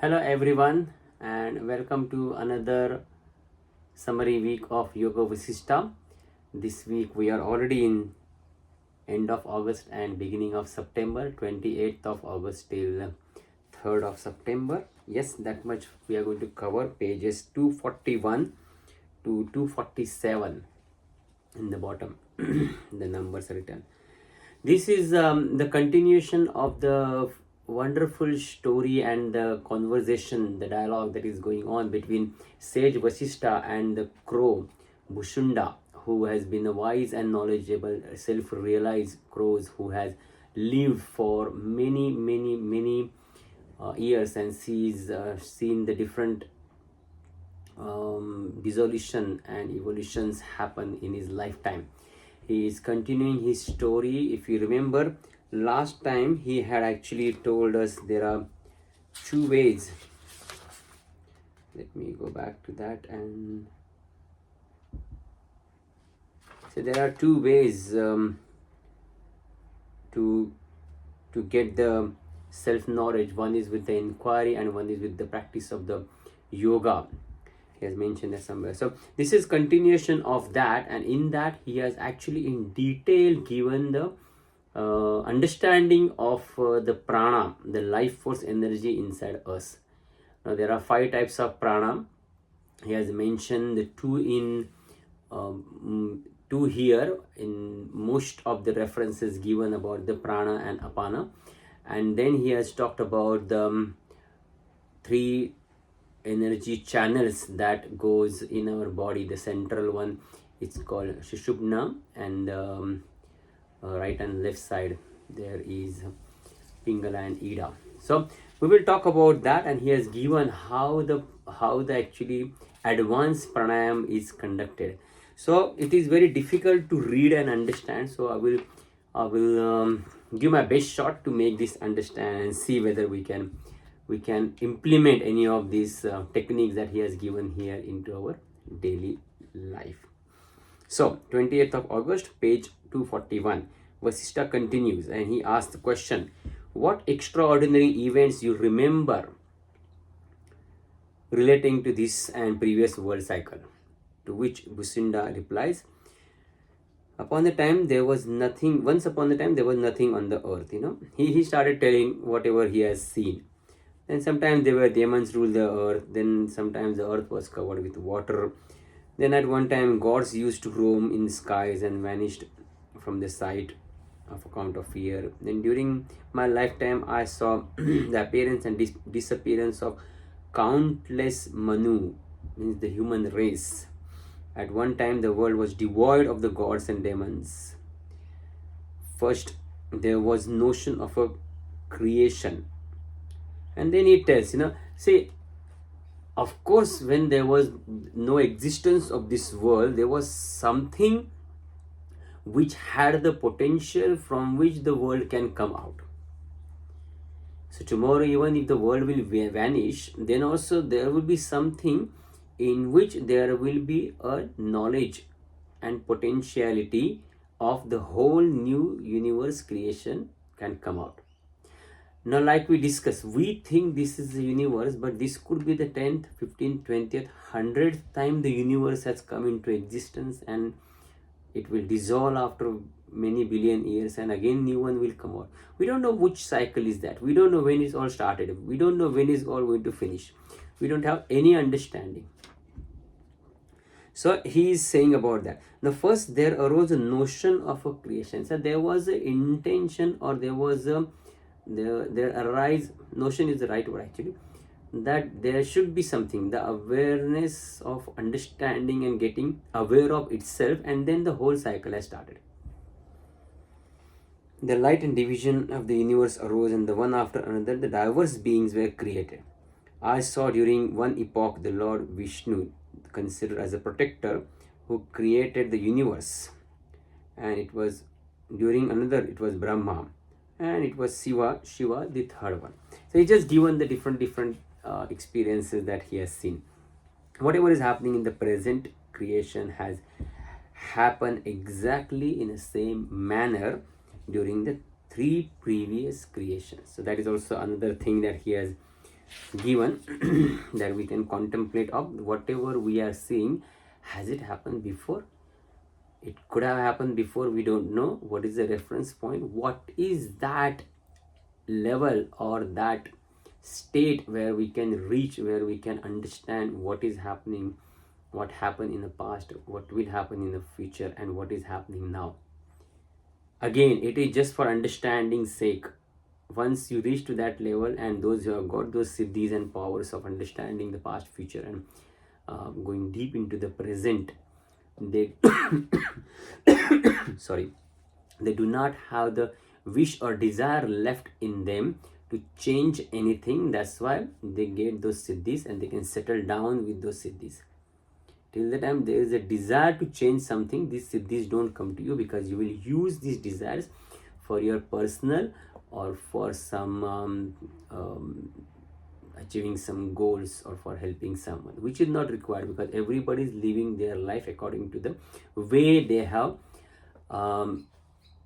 Hello everyone and welcome to another summary week of Yoga Vasistha. This week we are already in end of August and beginning of September, 28th of August till 3rd of September. Yes, that much we are going to cover pages 241 to 247 in the bottom. The numbers are written. This is the continuation of the wonderful story and the conversation, the dialogue that is going on between sage Vasistha and the crow Bhusunda, who has been a wise and knowledgeable, self-realized crows who has lived for many years and sees seen the different dissolution and evolutions happen in his lifetime. He is continuing his story. If you remember, last time he had actually told us there are two ways. Let me go back to that. And so there are two ways to get the self knowledge. One is with the inquiry and one is with the practice of the yoga. He has mentioned that somewhere. So this is continuation of that, and in that he has actually in detail given the understanding of the prana, the life force energy inside us. Now there are 5 types of prana. He has mentioned the two here in most of the references given about the prana and apana, and then he has talked about the 3 energy channels that goes in our body. The central one, it's called Shushubna, and right and left side there is Pingala and Ida. So we will talk about that, and he has given how the actually advanced pranayam is conducted. So it is very difficult to read and understand, so I will give my best shot to make this understand and see whether we can implement any of these techniques that he has given here into our daily life. So 28th of August, page 241, Vasistha continues and he asks the question, what extraordinary events you remember relating to this and previous world cycle? To which Bhusunda replies, upon the time there was nothing, once upon the time there was nothing on the earth. He started telling whatever he has seen. And sometimes there were demons rule the earth. Then sometimes the earth was covered with water. Then at one time gods used to roam in the skies and vanished from the sight of account of fear. Then during my lifetime I saw the appearance and disappearance of countless Manu, means the human race. At one time the world was devoid of the gods and demons. First there was notion of a creation. And then he tells, see, of course, when there was no existence of this world, there was something which had the potential from which the world can come out. So tomorrow, even if the world will vanish, then also there will be something in which there will be a knowledge and potentiality of the whole new universe creation can come out. Now, like we discussed, we think this is the universe, but this could be the 10th, 15th, 20th, 100th time the universe has come into existence, and it will dissolve after many billion years, and again new one will come out. We don't know which cycle is that. We don't know when it's all started. We don't know when it's all going to finish. We don't have any understanding. So he is saying about that. Now first there arose a notion of a creation. So there was an intention, or there was a there arise, notion is the right word actually, that there should be something, the awareness of understanding and getting aware of itself, and then the whole cycle has started. The light and division of the universe arose, and the one after another the diverse beings were created. I saw during one epoch the Lord Vishnu, considered as a protector, who created the universe, and it was during another it was Brahma, and it was Shiva, the third one. So he just given the different experiences that he has seen. Whatever is happening in the present creation has happened exactly in the same manner during the 3 previous creations. So that is also another thing that he has given that we can contemplate of whatever we are seeing. Has it happened before? It could have happened before, we don't know. What is the reference point? What is that level or that state where we can reach, where we can understand what is happening, what happened in the past, what will happen in the future, and what is happening now. Again, it is just for understanding sake. Once you reach to that level, and those who have got those siddhis and powers of understanding the past, future, and going deep into the present, they sorry, they do not have the wish or desire left in them to change anything. That's why they get those siddhis and they can settle down with those siddhis. Till the time there is a desire to change something, these siddhis don't come to you, because you will use these desires for your personal or for some achieving some goals or for helping someone, which is not required, because everybody is living their life according to the way they have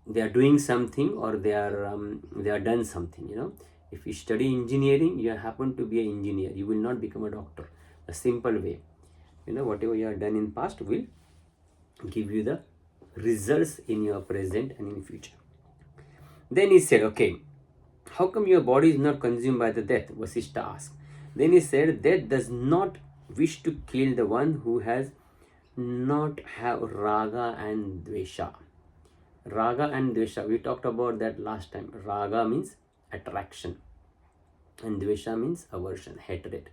they are doing something, or they are done something. If you study engineering, you happen to be an engineer, you will not become a doctor. A simple way, whatever you have done in past will give you the results in your present and in future. Then he said, okay, how come your body is not consumed by the death? Vasistha asked. Then he said, death does not wish to kill the one who has not have raga and dvesha. Raga and dvesha, we talked about that last time. Raga means attraction and dvesha means aversion, hatred.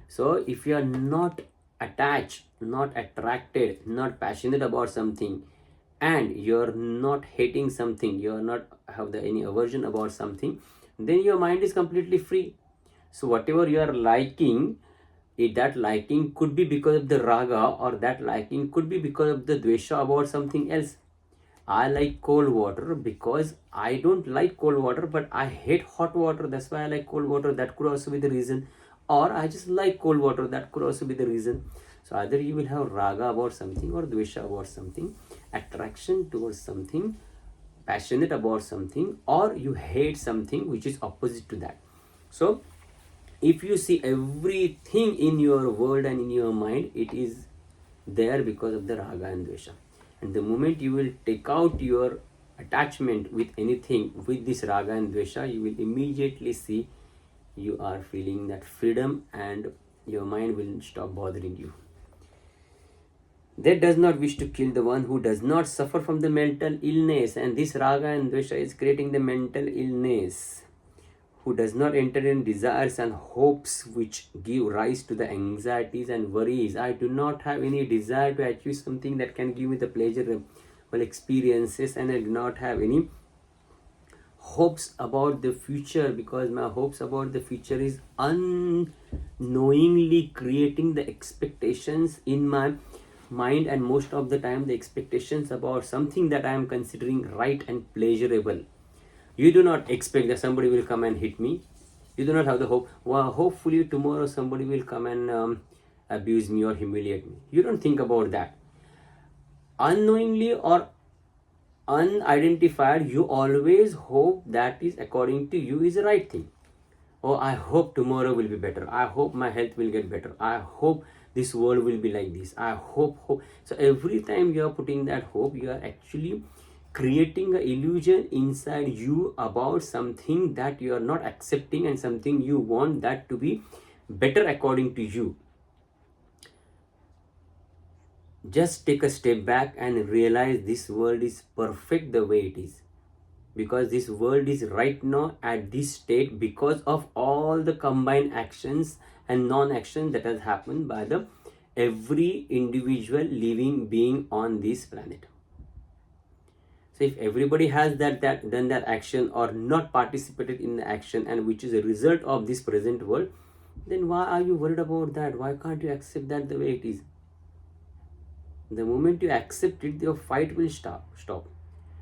So if you are not attached, not attracted, not passionate about something, and you're not hating something, you're not have any aversion about something, then your mind is completely free. So whatever you are liking, that liking could be because of the raga, or that liking could be because of the dvesha about something else. I like cold water because I don't like cold water, but I hate hot water. That's why I like cold water. That could also be the reason. Or I just like cold water. That could also be the reason. So either you will have raga about something or dvesha about something, attraction towards something, passionate about something, or you hate something which is opposite to that. So if you see everything in your world and in your mind, it is there because of the raga and dvesha. And the moment you will take out your attachment with anything with this raga and dvesha, you will immediately see you are feeling that freedom and your mind will stop bothering you. That does not wish to kill the one who does not suffer from the mental illness, and this raga and dvesha is creating the mental illness, who does not enter in desires and hopes which give rise to the anxieties and worries. I do not have any desire to achieve something that can give me the pleasurable experiences, and I do not have any hopes about the future, because my hopes about the future is unknowingly creating the expectations in my mind, and most of the time the expectations about something that I am considering right and pleasurable. You do not expect that somebody will come and hit me. You do not have the hope, well, hopefully tomorrow somebody will come and abuse me or humiliate me. You don't think about that. Unknowingly or unidentified, you always hope that is according to you is the right thing. Oh, I hope tomorrow will be better. I hope my health will get better. I hope this world will be like this. I hope. So every time you are putting that hope, you are actually creating an illusion inside you about something that you are not accepting, and something you want that to be better according to you. Just take a step back and realize this world is perfect the way it is, because this world is right now at this state because of all the combined actions and non-action that has happened by the every individual living being on this planet. So if everybody has done that action, or not participated in the action, and which is a result of this present world, then why are you worried about that? Why can't you accept that the way it is? The moment you accept it, your fight will stop.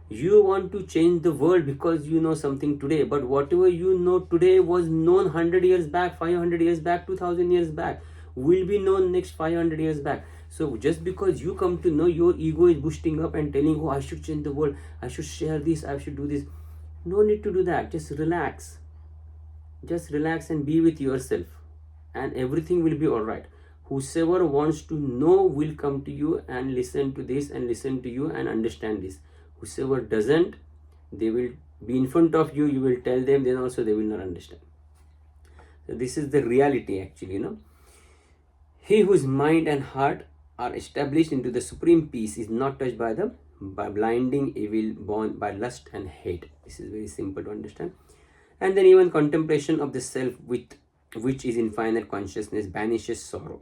You want to change the world because you know something today, but whatever you know today was known 100 years back, 500 years back, 2000 years back, will be known next 500 years back. So just because you come to know, your ego is boosting up and telling, oh, I should change the world, I should share this, I should do this. No need to do that. Just relax. Just relax and be with yourself, and everything will be all right. Whosoever wants to know will come to you and listen to this and listen to you and understand this. Whosoever doesn't, they will be in front of you, you will tell them, then also they will not understand. So this is the reality actually, He whose mind and heart are established into the supreme peace is not touched by blinding evil born by lust and hate. This is very simple to understand. And then even contemplation of the self, with which is infinite consciousness, banishes sorrow.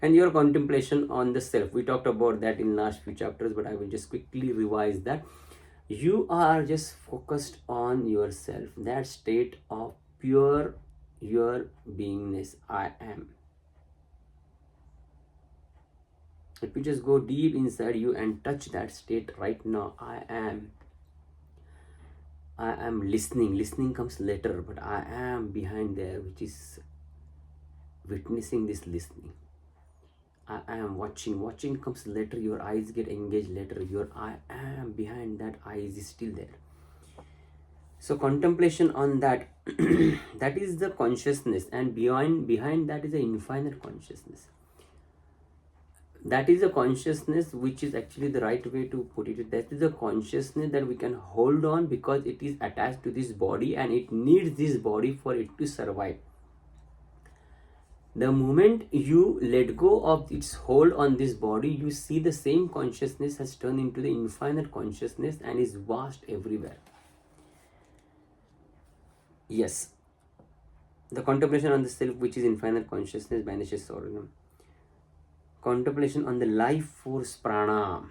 And your contemplation on the self, we talked about that in last few chapters, but I will just quickly revise that. You are just focused on yourself, that state of pure your beingness, I am. If you just go deep inside you and touch that state right now, I am listening. Listening comes later, but I am behind there, which is witnessing this listening. I am watching. Watching comes later, your eyes get engaged later. Your I am behind that eyes is still there. So contemplation on that, that is the consciousness, and behind that is the infinite consciousness. That is a consciousness which is actually the right way to put it. That is a consciousness that we can hold on because it is attached to this body and it needs this body for it to survive. The moment you let go of its hold on this body, you see the same consciousness has turned into the infinite consciousness and is vast everywhere. Yes, the contemplation on the self, which is infinite consciousness, banishes sorrow. Contemplation on the life force, prana.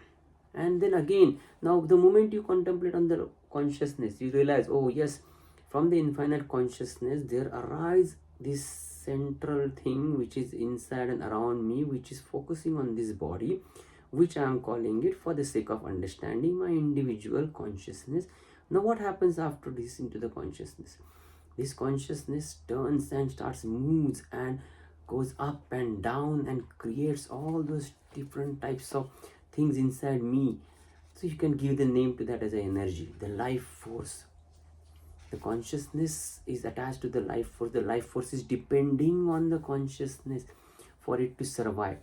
And then again, now the moment you contemplate on the consciousness, you realize, oh yes, from the infinite consciousness there arise this central thing which is inside and around me, which is focusing on this body, which I am calling it, for the sake of understanding, my individual consciousness. Now what happens after this into the consciousness? This consciousness turns and starts, moves and goes up and down and creates all those different types of things inside me. So you can give the name to that as an energy, the life force. The consciousness is attached to the life force. The life force is depending on the consciousness for it to survive.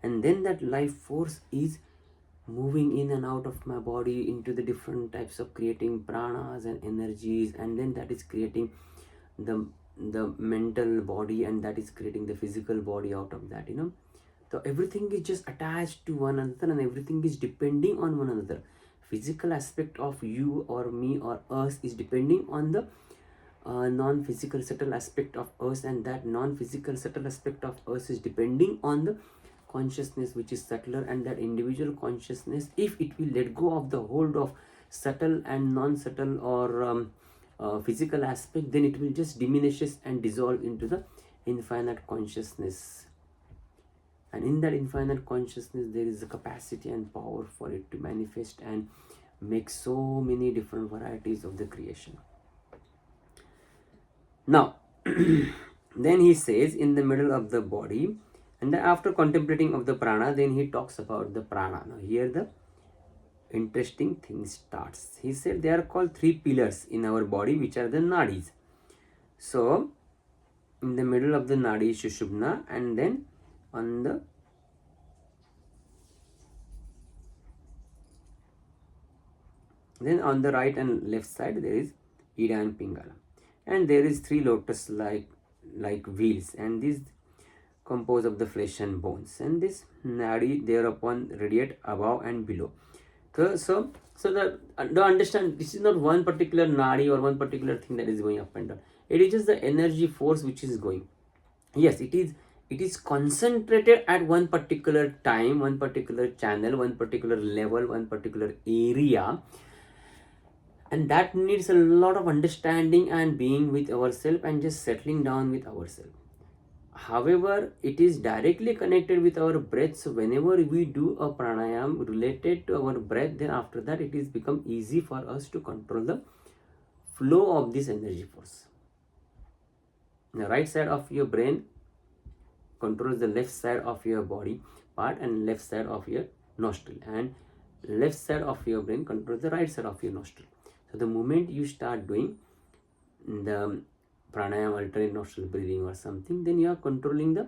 And then that life force is moving in and out of my body into the different types of creating pranas and energies, and then that is creating the mental body, and that is creating the physical body out of that. So everything is just attached to one another and everything is depending on one another. Physical aspect of you or me or us is depending on the non-physical subtle aspect of us, and that non-physical subtle aspect of us is depending on the consciousness which is subtler. And that individual consciousness, if it will let go of the hold of subtle and non-subtle or physical aspect, then it will just diminishes and dissolve into the infinite consciousness. And in that infinite consciousness there is a capacity and power for it to manifest and make so many different varieties of the creation. Now then he says, in the middle of the body, and then after contemplating of the prana, then he talks about the prana. Now here the interesting thing starts. He said they are called three pillars in our body, which are the nadis. So in the middle of the nadi is Shushubna, and then on the right and left side there is Ida and Pingala, and there is three lotus like wheels, and these compose of the flesh and bones, and this nadi thereupon radiate above and below. So the understand, this is not one particular nadi or one particular thing that is going up and down. It is just the energy force which is going. Yes, it is concentrated at one particular time, one particular channel, one particular level, one particular area, and that needs a lot of understanding and being with ourselves and just settling down with ourselves. However, it is directly connected with our breath. So whenever we do a pranayam related to our breath, then after that it is become easy for us to control the flow of this energy force. The right side of your brain controls the left side of your body part and left side of your nostril, and left side of your brain controls the right side of your nostril. So the moment you start doing the pranayama, alternate nostril breathing or something, then you are controlling the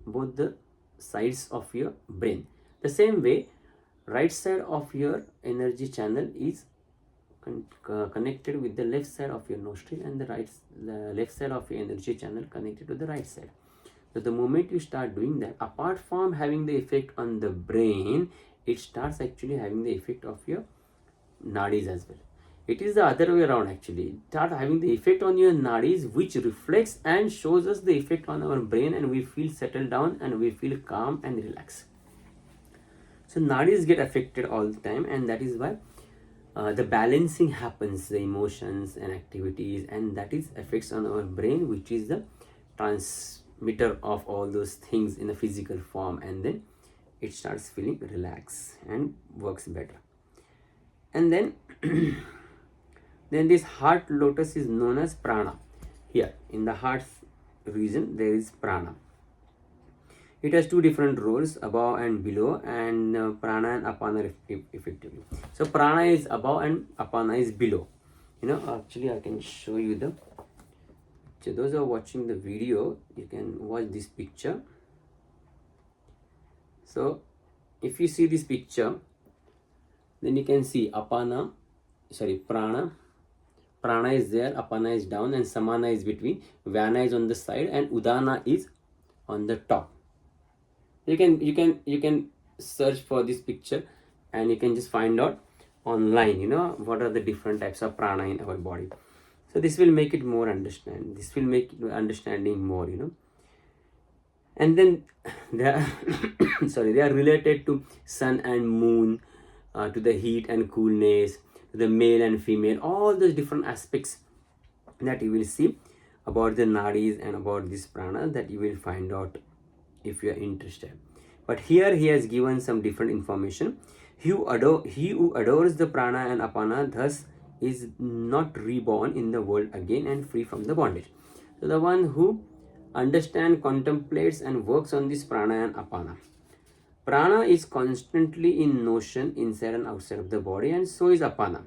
both the sides of your brain. The same way, right side of your energy channel is connected with the left side of your nostril, and the left side of your energy channel connected to the right side. So the moment you start doing that, apart from having the effect on the brain, it starts actually having the effect of your nadis as well. It is the other way around actually. It starts having the effect on your nadis, which reflects and shows us the effect on our brain, and we feel settled down and we feel calm and relaxed. So nadis get affected all the time, and that is why the balancing happens, the emotions and activities, and that is affects on our brain, which is the transmitter of all those things in a physical form, and then it starts feeling relaxed and works better. And then then this heart lotus is known as prana. Here in the heart region there is prana. It has two different roles, above and below, and prana and apana effectively. So prana is above and apana is below. Actually I can show you the picture. Those who are watching the video, you can watch this picture. So if you see this picture, then you can see prana. Prana is there, apana is down, and samana is between. Vyana is on the side, and udana is on the top. You can search for this picture, and you can just find out online, what are the different types of prana in our body. So this will make it more understand. This will make understanding more, And then they are they are related to sun and moon, to the heat and coolness, to the male and female, all those different aspects that you will see about the nadis and about this prana, that you will find out if you are interested. But here he has given some different information. He who adores the prana and apana thus is not reborn in the world again and free from the bondage. So the one who understands, contemplates and works on this prana and apana. Prana is constantly in motion inside and outside of the body, and so is apana.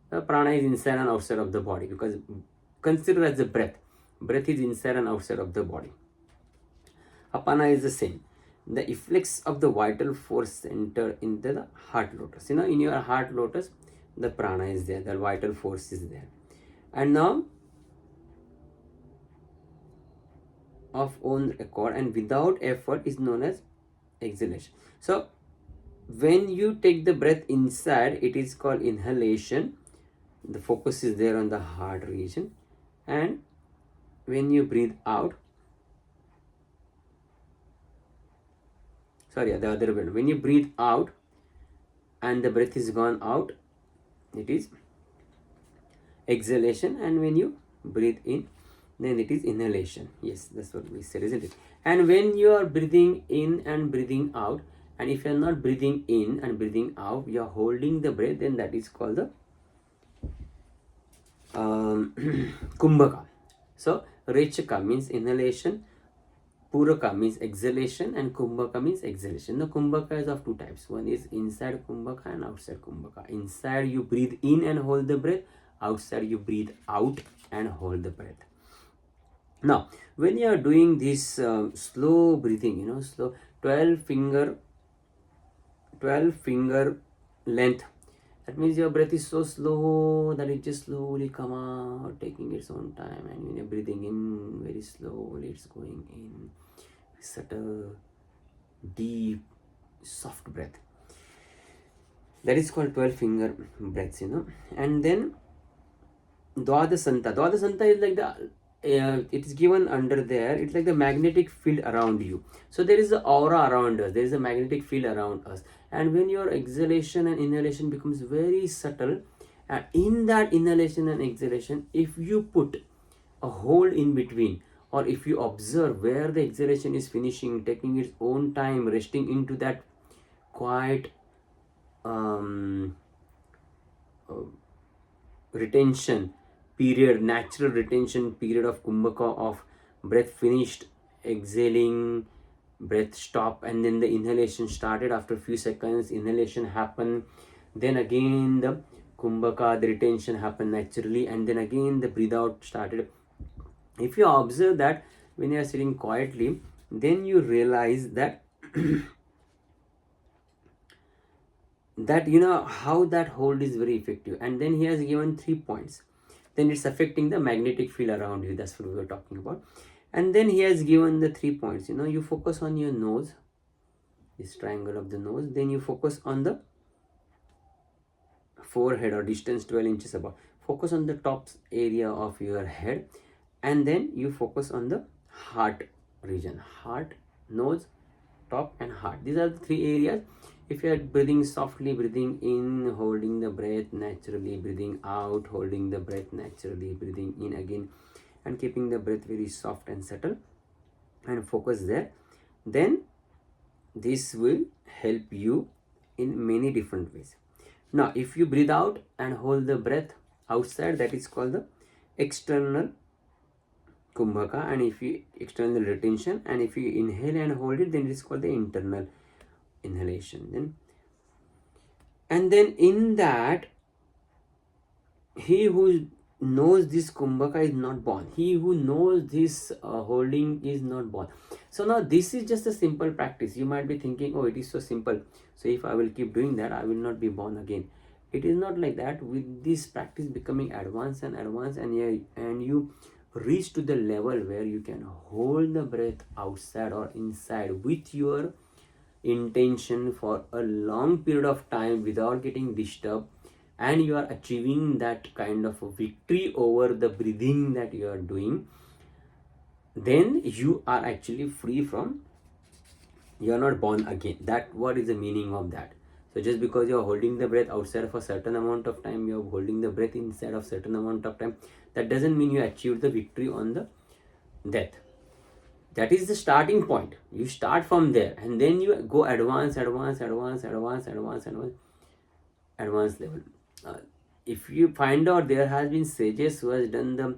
The prana is inside and outside of the body, because consider as the breath. Breath is inside and outside of the body. Apana is the same. The efflux of the vital force enter into the heart lotus. In your heart lotus, the prana is there, the vital force is there. And now, of own accord and without effort is known as exhalation. So, when you take the breath inside, it is called inhalation. The focus is there on the heart region. And when you breathe out, the other way. When you breathe out and the breath is gone out, it is exhalation, and when you breathe in, then it is inhalation. Yes, that's what we said, isn't it? And when you are breathing in and breathing out, and if you are not breathing in and breathing out, you are holding the breath, then that is called the kumbhaka. So rechaka means inhalation, puraka means exhalation, and kumbhaka means exhalation. The kumbhaka is of two types. One is inside kumbhaka and outside kumbhaka. Inside you breathe in and hold the breath. Outside you breathe out and hold the breath. Now, when you are doing this slow breathing, slow 12 finger length, that means your breath is so slow that it just slowly come out, taking its own time, and when you're breathing in very slowly, it's going in subtle, deep, soft breath. That is called 12 finger breaths, And then Dwadasanta. Dwadasanta is like it is given under there. It's like the magnetic field around you. So there is an aura around us. There is a magnetic field around us. And when your exhalation and inhalation becomes very subtle, and in that inhalation and exhalation, if you put a hold in between, or if you observe where the exhalation is finishing, taking its own time, resting into that quiet retention period, natural retention period of kumbhaka, of breath finished, exhaling, breath stop, and then the inhalation started. After a few seconds, inhalation happened, then again the kumbhaka, the retention happened naturally, and then again the breathe out started. If you observe that when you are sitting quietly, then you realize that that how that hold is very effective. And then he has given 3 points. Then it's affecting the magnetic field around you. That's what we were talking about. And then he has given the 3 points. You focus on your nose, this triangle of the nose. Then you focus on the forehead, or distance 12 inches above. Focus on the top area of your head. And then you focus on the heart region. Heart, nose, top, and heart. These are the 3 areas. If you are breathing softly, breathing in, holding the breath naturally, breathing out, holding the breath naturally, breathing in again, and keeping the breath very soft and subtle, and focus there, then this will help you in many different ways. Now, if you breathe out and hold the breath outside, that is called the external kumbhaka, and if you external retention, and if you inhale and hold it, then it is called the internal inhalation. And then in that, he who knows this kumbhaka is not born. He who knows this holding is not born. So now this is just a simple practice. You might be thinking, oh, it is so simple, so if I will keep doing that, I will not be born again. It is not like that. With this practice becoming advanced and advanced, and you reach to the level where you can hold the breath outside or inside with your intention for a long period of time without getting disturbed, and you are achieving that kind of a victory over the breathing that you are doing, then you are actually free from, you are not born again. That what is the meaning of that. So just because you are holding the breath outside for a certain amount of time, you are holding the breath inside of certain amount of time, that doesn't mean you achieved the victory on the death. That is the starting point. You start from there, and then you go advanced level. If you find out, there has been sages who has done the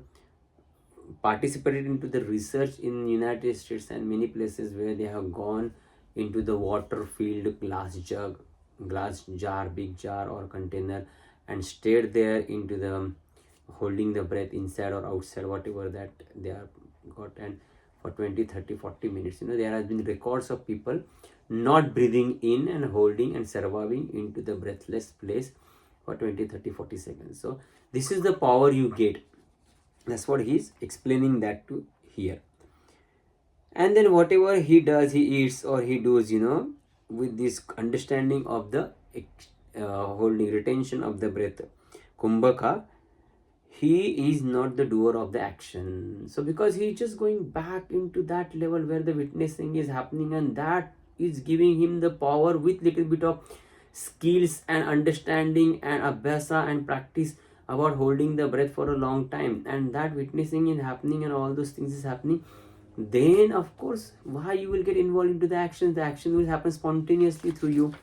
participated into the research in United States and many places where they have gone into the water filled glass jar, big jar or container, and stayed there into the holding the breath inside or outside, whatever that they have got, and for 20, 30, 40 minutes. There has been records of people not breathing in and holding and surviving into the breathless place for 20, 30, 40 seconds. So this is the power you get. That's what he's explaining that to here. And then whatever he does, he eats or he does, with this understanding of the holding, retention of the breath, kumbhaka, he is not the doer of the action. So because he is just going back into that level where the witnessing is happening, and that is giving him the power with little bit of skills and understanding and abhyasa and practice about holding the breath for a long time, and that witnessing is happening and all those things is happening, then of course why you will get involved into the action. The action will happen spontaneously through you.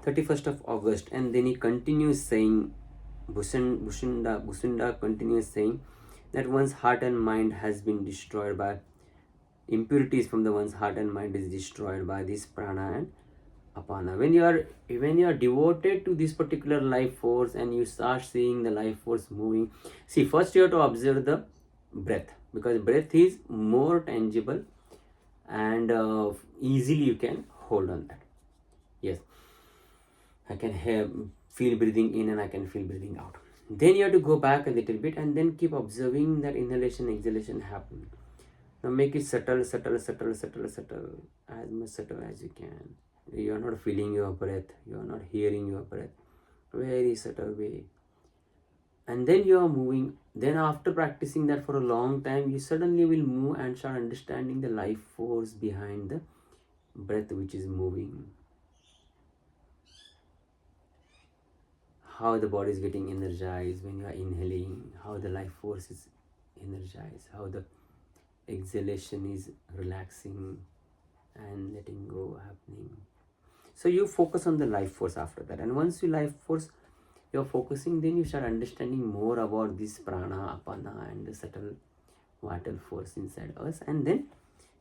31st of August, and then he continues saying, Bhusunda continues saying that one's heart and mind has been destroyed by impurities from the one's heart and mind is destroyed by this prana and apana. When you are devoted to this particular life force and you start seeing the life force moving, see, first you have to observe the breath, because breath is more tangible and easily you can hold on that. Yes, I can feel breathing in and I can feel breathing out. Then you have to go back a little bit and then keep observing that inhalation, exhalation happening. Now make it subtle, as much subtle as you can. You are not feeling your breath, you are not hearing your breath, very subtle way. And then you are moving. Then after practicing that for a long time, you suddenly will move and start understanding the life force behind the breath which is moving. How the body is getting energized when you are inhaling, how the life force is energized, how the exhalation is relaxing and letting go happening. So you focus on the life force after that, and once you life force you're focusing, then you start understanding more about this prana, apana and the subtle vital force inside us, and then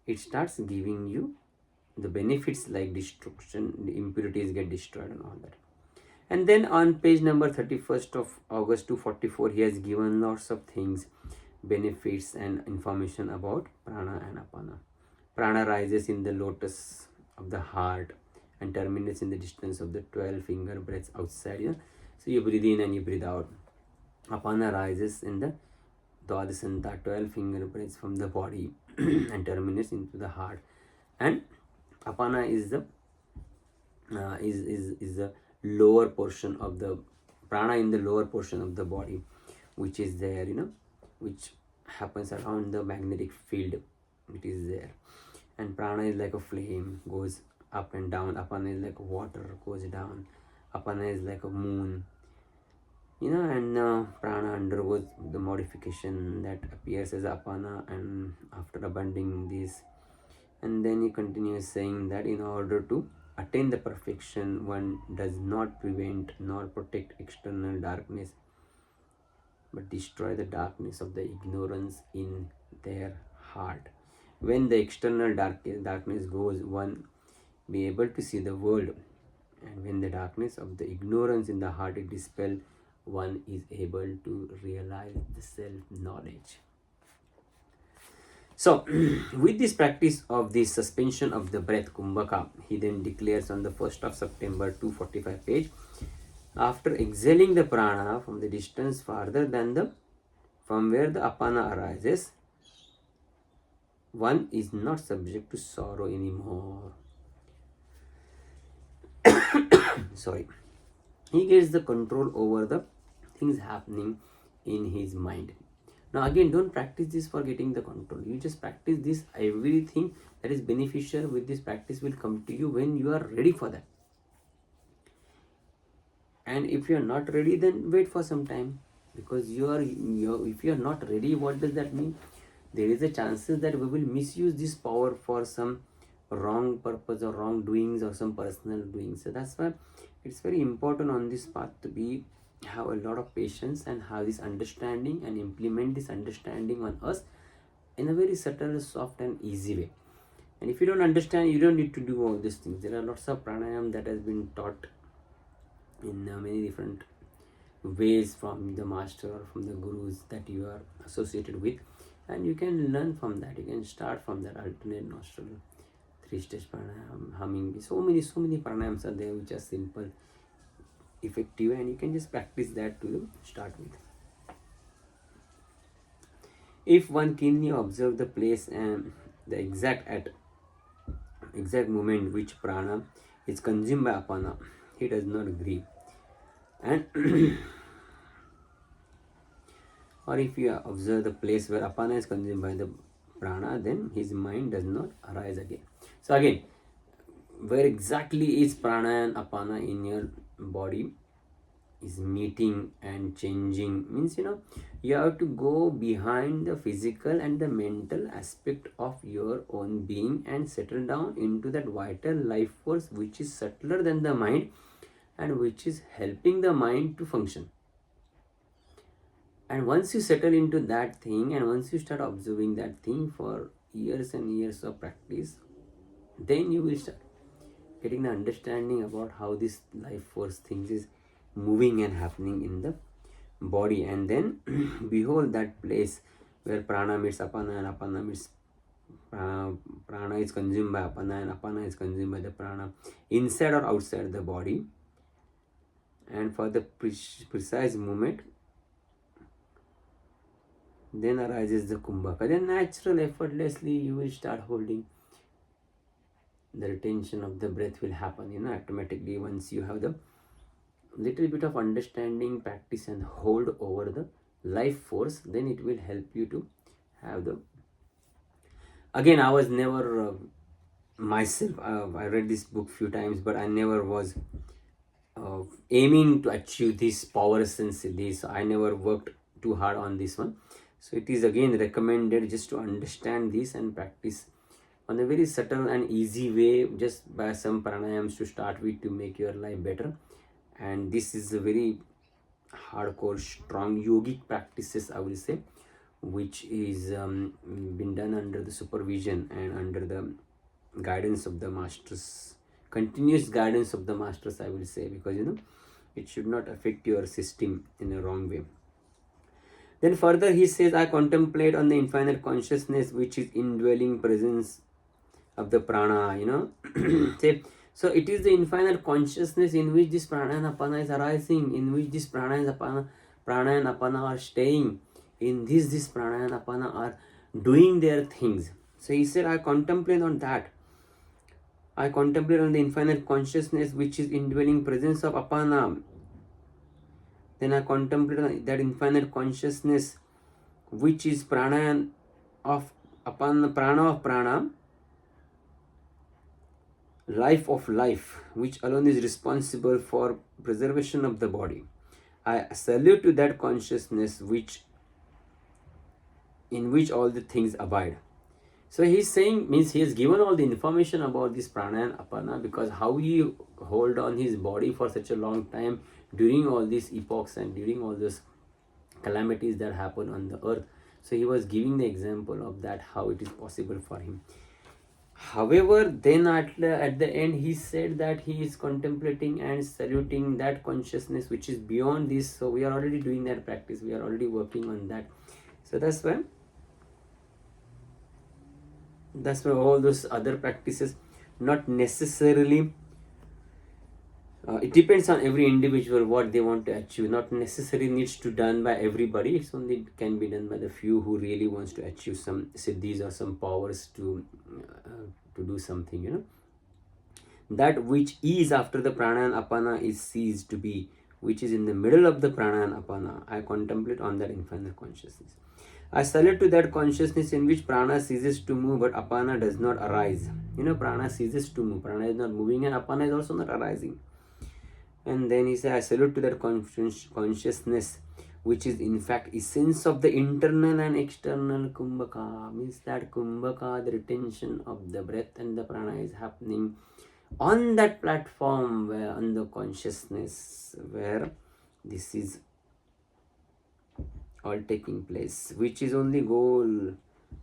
it starts giving you the benefits like destruction, the impurities get destroyed and all that. And then on page number 31st of August 244, he has given lots of things benefits and information about prana and apana. Prana rises in the lotus of the heart and terminates in the distance of the 12 finger breaths outside. So you breathe in and you breathe out. Apana rises in the Dwadasanta, 12 finger breaths from the body and terminates into the heart. And apana is the is the lower portion of the prana in the lower portion of the body, which is there, which happens around the magnetic field. It is there. And prana is like a flame, goes up and down. Apana is like water, goes down. Apana is like a moon, and prana undergoes the modification that appears as apana, and after abandoning this, and then he continues saying that in order to attain the perfection, one does not prevent nor protect external darkness, but destroy the darkness of the ignorance in their heart. When the external darkness goes, one be able to see the world, and when the darkness of the ignorance in the heart is dispelled, one is able to realize the self-knowledge. So, with this practice of the suspension of the breath, Kumbhaka, he then declares on the 1st of September, 245 page, after exhaling the prana from the distance farther than from where the apana arises, one is not subject to sorrow anymore. Sorry. He gets the control over the things happening in his mind. Now again, don't practice this for getting the control. You just practice this. Everything that is beneficial with this practice will come to you when you are ready for that. And if you are not ready, then wait for some time, because if you are not ready, what does that mean? There is a chances that we will misuse this power for some wrong purpose or wrong doings or some personal doings. So that's why it's very important on this path to have a lot of patience and have this understanding and implement this understanding on us in a very subtle, soft and easy way. And if you don't understand, you don't need to do all these things. There are lots of pranayam that has been taught in many different ways from the master or from the gurus that you are associated with, and you can learn from that. You can start from that alternate nostril, 3-stage pranayam, humming. So many pranayams are there which are simple, effective, and you can just practice that to start with. If one keenly observe the place and the exact moment which prana is consumed by apana, he does not grieve. And or if you observe the place where apana is consumed by the prana, then his mind does not arise again. So again, where exactly is prana and apana in your body is meeting and changing, means you have to go behind the physical and the mental aspect of your own being and settle down into that vital life force which is subtler than the mind and which is helping the mind to function. And once you settle into that thing, and once you start observing that thing for years and years of practice, then you will start getting the understanding about how this life force things is moving and happening in the body. And then behold that place where prana meets apana and apana meets prana is consumed by apana and apana is consumed by the prana, inside or outside the body. And for the precise moment, then arises the kumbhaka. Then natural, effortlessly you will start holding. The retention of the breath will happen, automatically once you have the little bit of understanding, practice and hold over the life force. Then it will help you to have the. Again, I was never myself. I read this book few times, but I never was aiming to achieve this power sense. This I never worked too hard on this one. So it is again recommended just to understand this and practice on a very subtle and easy way, just by some pranayams to start with to make your life better. And this is a very hardcore, strong yogic practices, I will say, which is been done under the supervision and under the guidance of the masters, continuous guidance of the masters, I will say, because it should not affect your system in a wrong way. Then further he says, I contemplate on the infinite consciousness which is indwelling presence of the prana, Say, so it is the infinite consciousness in which this prana and apana is arising, in which this prana and apana are staying, in this prana and apana are doing their things. So he said, I contemplate on that. I contemplate on the infinite consciousness which is indwelling presence of apana. Then I contemplate on that infinite consciousness which is prana of apana, prana of prana, life of life, which alone is responsible for preservation of the body. I salute to that consciousness in which all the things abide. So he's saying, means he has given all the information about this prana and apana, because how he hold on his body for such a long time during all these epochs and during all those calamities that happen on the earth. So he was giving the example of that, how it is possible for him. However, then at the end he said that he is contemplating and saluting that consciousness which is beyond this. So we are already doing that practice, we are already working on that. So that's why all those other practices, not necessarily, it depends on every individual what they want to achieve. Not necessarily needs to done by everybody. It's only can be done by the few who really wants to achieve some siddhis or some powers to do something. That which is after the prana and apana is ceased to be, which is in the middle of the prana and apana. I contemplate on that infinite consciousness. I salute to that consciousness in which prana ceases to move but apana does not arise. Prana ceases to move, prana is not moving and apana is also not arising. And then he said, I salute to that consciousness which is in fact essence of the internal and external kumbhaka. Means that kumbhaka, the retention of the breath and the prana, is happening on that platform where, on the consciousness where this is all taking place, which is only goal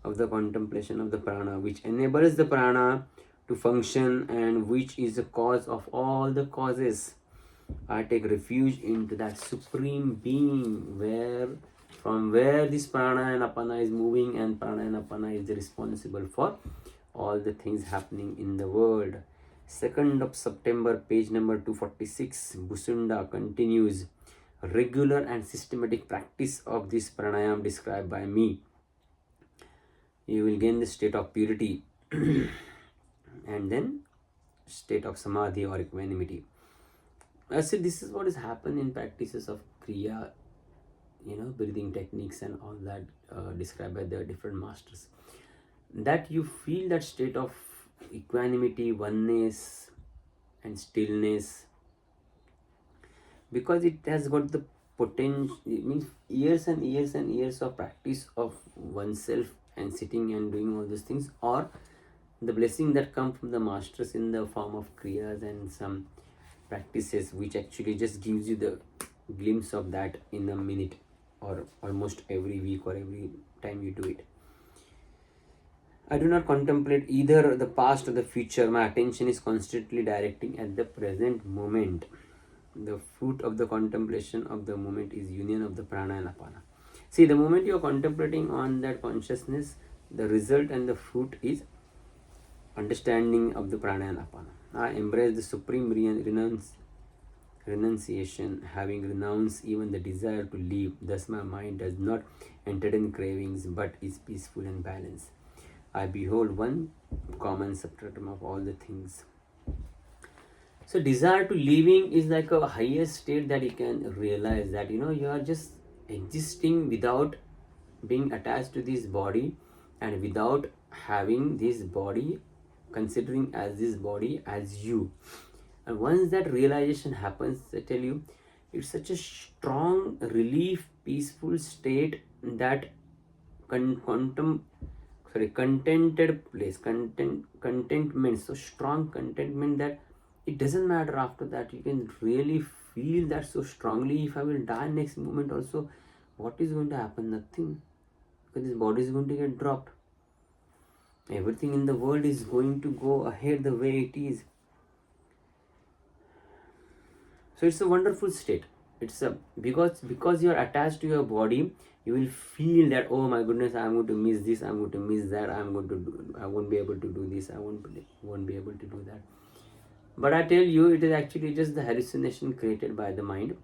of the contemplation of the prana, which enables the prana to function and which is the cause of all the causes. I take refuge into that supreme being from where this prana and apana is moving, and prana and apana is responsible for all the things happening in the world. 2nd of September, page number 246, Bhusunda continues. Regular and systematic practice of this pranayam described by me, you will gain the state of purity and then state of samadhi or equanimity. I said this is what has happened in practices of kriya, breathing techniques and all that described by the different masters, that you feel that state of equanimity, oneness and stillness, because it has got the potential. It means years and years and years of practice of oneself and sitting and doing all those things, or the blessing that come from the masters in the form of kriyas and some practices which actually just gives you the glimpse of that in a minute or almost every week or every time you do it. I do not contemplate either the past or the future. My attention is constantly directing at the present moment. The fruit of the contemplation of the moment is union of the prana and apana. See, the moment you are contemplating on that consciousness, the result and the fruit is understanding of the prana and apana. I embrace the supreme renunciation, having renounced even the desire to live. Thus my mind does not entertain cravings but is peaceful and balanced. I behold one common substratum of all the things. So desire to living is like a highest state that you can realize, that you are just existing without being attached to this body and without having this body, considering as this body as you. And once that realization happens, I tell you, it's such a strong relief, peaceful state, that contented place, contentment, so strong contentment that it doesn't matter after that. You can really feel that so strongly. If I will die next moment also, what is going to happen? Nothing, because this body is going to get dropped. Everything in the world is going to go ahead the way it is. So it's a wonderful state. It's a because you are attached to your body, You will feel that, oh my goodness, I'm going to miss this, I'm going to miss that, I won't be able to do this, I won't be able to do that. But I tell you, it is actually just the hallucination created by the mind,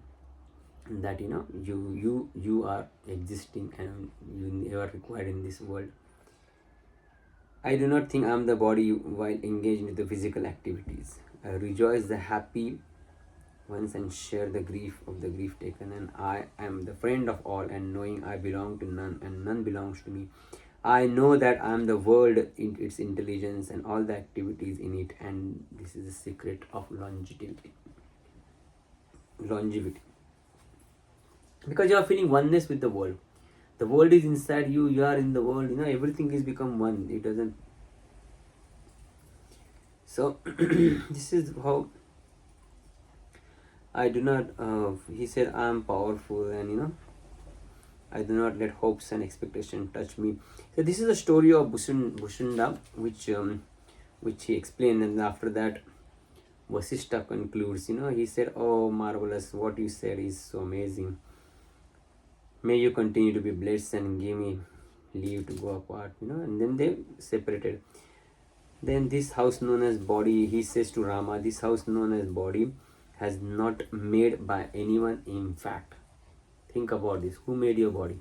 that you are existing and you are required in this world. I do not think I'm the body while engaged with the physical activities. I rejoice the happy once and share the grief of the grief taken, and I am the friend of all, and knowing I belong to none and none belongs to me. I know that I am the world in its intelligence and all the activities in it, and this is the secret of longevity. Longevity. Because you are feeling oneness with the world. The world is inside you, you are in the world, everything is become one. It doesn't. So this is how I do not, he said, I am powerful, and I do not let hopes and expectation touch me. So this is the story of Bhusunda, which he explained, and after that, Vasistha concludes. He said, "Oh, marvelous! What you said is so amazing. May you continue to be blessed and give me leave to go apart." And then they separated. Then this house known as body, he says to Rama, this house known as body has not made by anyone. In fact, think about this: who made your body?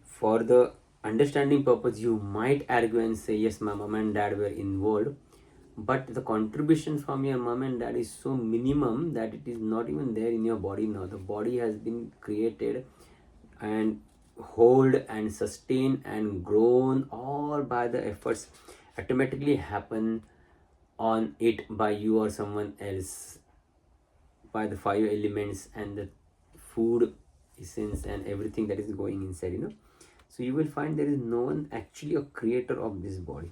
For the understanding purpose, you might argue and say, yes, my mom and dad were involved, but the contribution from your mom and dad is so minimum that it is not even there in your body now. The body has been created and hold and sustain and grown all by the efforts automatically happen on it by you or someone else, by the 5 elements and the food essence and everything that is going inside. So you will find there is no one actually a creator of this body.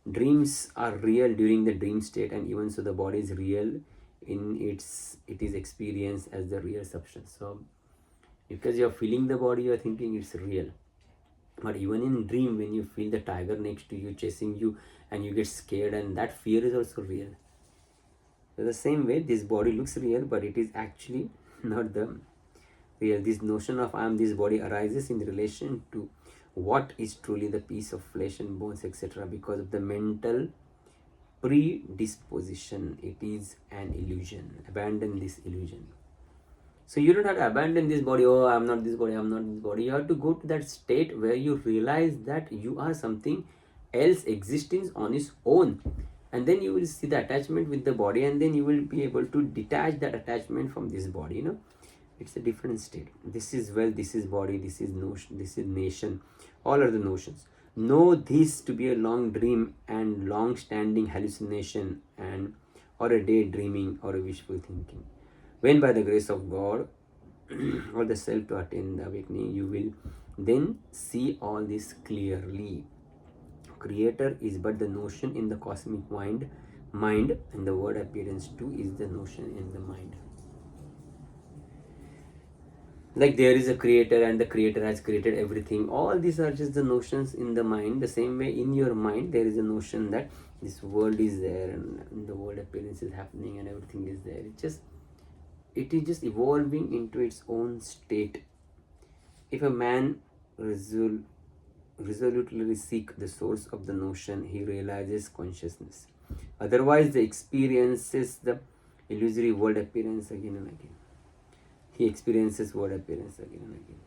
Dreams are real during the dream state, and even so the body is real in it is experienced as the real substance. So because you're feeling the body, you're thinking it's real. But even in dream, when you feel the tiger next to you chasing you and you get scared, and that fear is also real. So the same way, this body looks real, but it is actually not the real. This notion of I am this body arises in relation to what is truly the piece of flesh and bones, etc., because of the mental predisposition. It is an illusion. Abandon this illusion. So you don't have to abandon this body. Oh, I'm not this body, I'm not this body. You have to go to that state where you realize that you are something else existing on its own, and then you will see the attachment with the body, and then you will be able to detach that attachment from this body. It's a different state. This is wealth, this is body, this is notion, this is nation. All are the notions. Know this to be a long dream and long standing hallucination, and or a daydreaming or a wishful thinking. When by the grace of God or the self to attain the awakening, you will then see all this clearly. Creator is but the notion in the cosmic mind, and the word appearance too is the notion in the mind. Like there is a creator and the creator has created everything. All these are just the notions in the mind. The same way in your mind there is a notion that this world is there and the world appearance is happening and everything is there. It is just evolving into its own state. If a man resolutely seek the source of the notion, he realizes consciousness. Otherwise, he experiences the illusory world appearance again and again. He experiences world appearance again and again.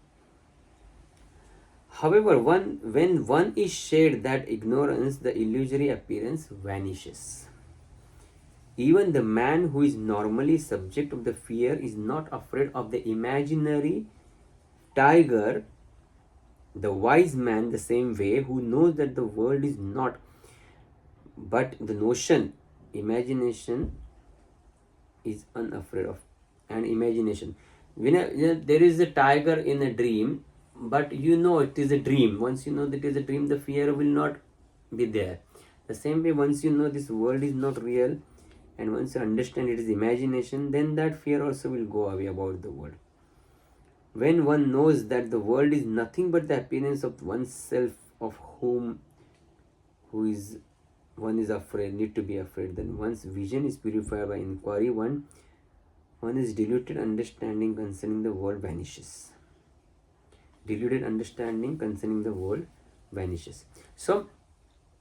However, when one is shared that ignorance, the illusory appearance vanishes. Even the man who is normally subject of the fear is not afraid of the imaginary tiger. The wise man, the same way, who knows that the world is not but the notion, imagination, is unafraid of. And imagination. There is a tiger in a dream, but it is a dream. Once you know that it is a dream, the fear will not be there. The same way, once you know this world is not real, and once you understand it is imagination, then that fear also will go away about the world. When one knows that the world is nothing but the appearance of oneself, of whom one is afraid, need to be afraid, then one's vision is purified by inquiry. One is diluted understanding concerning the world vanishes. deluded understanding concerning the world vanishes. So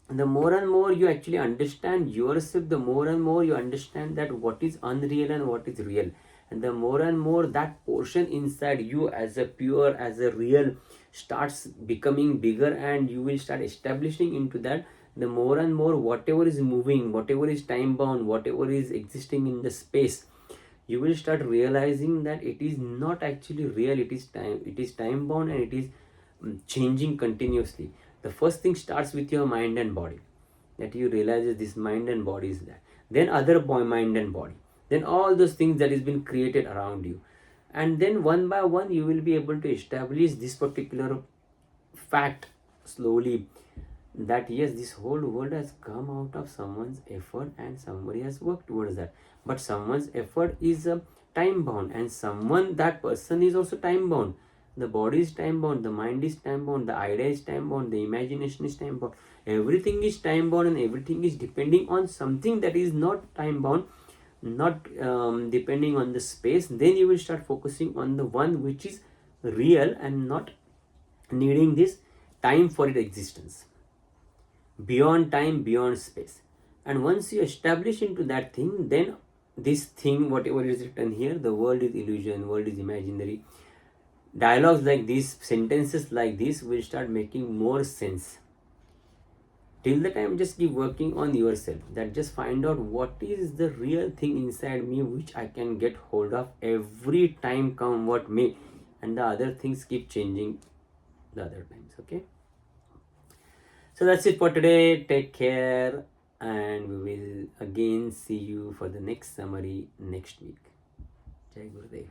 the more and more you actually understand yourself, the more and more you understand that what is unreal and what is real, and the more and more that portion inside you as a pure, as a real, starts becoming bigger, and you will start establishing into that. The more and more whatever is moving, whatever is time bound, whatever is existing in the space, you will start realizing that it is not actually real, it is time bound, and it is changing continuously. The first thing starts with your mind and body, that you realize that this mind and body is that, then other mind and body, then all those things that has been created around you, and then one by one you will be able to establish this particular fact slowly, that yes, this whole world has come out of someone's effort and somebody has worked towards that. But someone's effort is time bound, and someone, that person is also time bound. The body is time bound, the mind is time bound, the idea is time bound, the imagination is time bound, everything is time bound, and everything is depending on something that is not time bound, not depending on the space. Then you will start focusing on the one which is real and not needing this time for its existence, beyond time, beyond space. And once you establish into that thing, then this thing, whatever is written here, the world is illusion, world is imaginary, dialogues like this, sentences like this will start making more sense. Till the time, just keep working on yourself, that just find out what is the real thing inside me which I can get hold of every time, come what may, and the other things keep changing the other times. Okay, so that's it for today. Take care, and we will again see you for the next summary next week. Jai Gurudev.